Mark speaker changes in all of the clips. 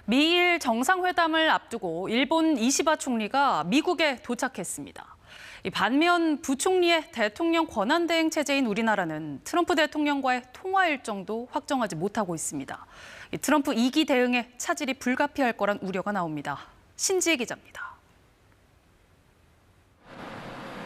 Speaker 1: 미일 정상회담을 앞두고 일본 이시바 총리가 미국에 도착했습니다. 반면 부총리의 대통령 권한대행 체제인 우리나라는 트럼프 대통령과의 통화 일정도 확정하지 못하고 있습니다. 트럼프 2기 대응에 차질이 불가피할 거란 우려가 나옵니다. 신지혜 기자입니다.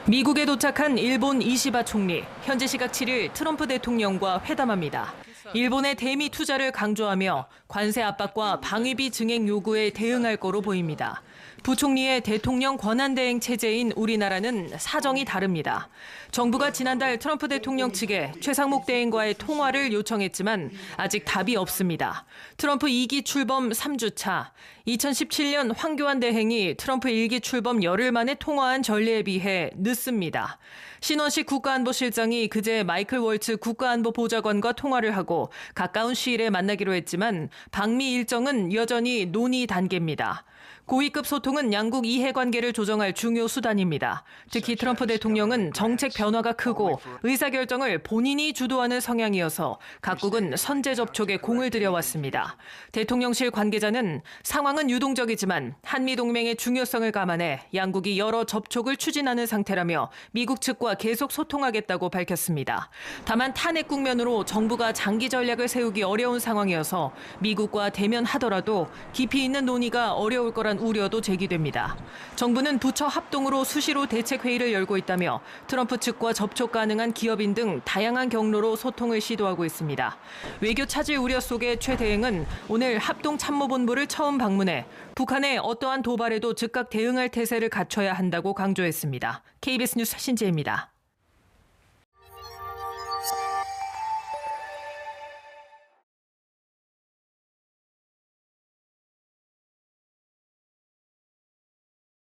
Speaker 2: 미국에 도착한 일본 이시바 총리, 현지 시각 7일 트럼프 대통령과 회담합니다. 일본의 대미 투자를 강조하며 관세 압박과 방위비 증액 요구에 대응할 거로 보입니다. 부총리의 대통령 권한대행 체제인 우리나라는 사정이 다릅니다. 정부가 지난달 트럼프 대통령 측에 최상목 대행과의 통화를 요청했지만 아직 답이 없습니다. 트럼프 2기 출범 3주 차, 2017년 황교안 대행이 트럼프 1기 출범 열흘 만에 통화한 전례에 비해 늦습니다. 신원식 국가안보실장이 그제 마이클 월츠 국가안보보좌관과 통화를 하고 가까운 시일에 만나기로 했지만 방미 일정은 여전히 논의 단계입니다. 고위급 소통은 양국 이해관계를 조정할 중요 수단입니다. 특히 트럼프 대통령은 정책 변화가 크고 의사결정을 본인이 주도하는 성향이어서 각국은 선제 접촉에 공을 들여왔습니다. 대통령실 관계자는 상황은 유동적이지만 한미동맹의 중요성을 감안해 양국이 여러 접촉을 추진하는 상태라며 미국 측과 계속 소통하겠다고 밝혔습니다. 다만 탄핵 국면으로 정부가 장기 전략을 세우기 어려운 상황이어서 미국과 대면하더라도 깊이 있는 논의가 어려울 거란 우려도 제기됩니다. 정부는 부처 합동으로 수시로 대책회의를 열고 있다며 트럼프 측과 접촉 가능한 기업인 등 다양한 경로로 소통을 시도하고 있습니다. 외교 차질 우려 속에 최 대행은 오늘 합동참모본부를 처음 방문해 북한의 어떠한 도발에도 즉각 대응할 태세를 갖춰야 한다고 강조했습니다. KBS 뉴스 신지혜입니다.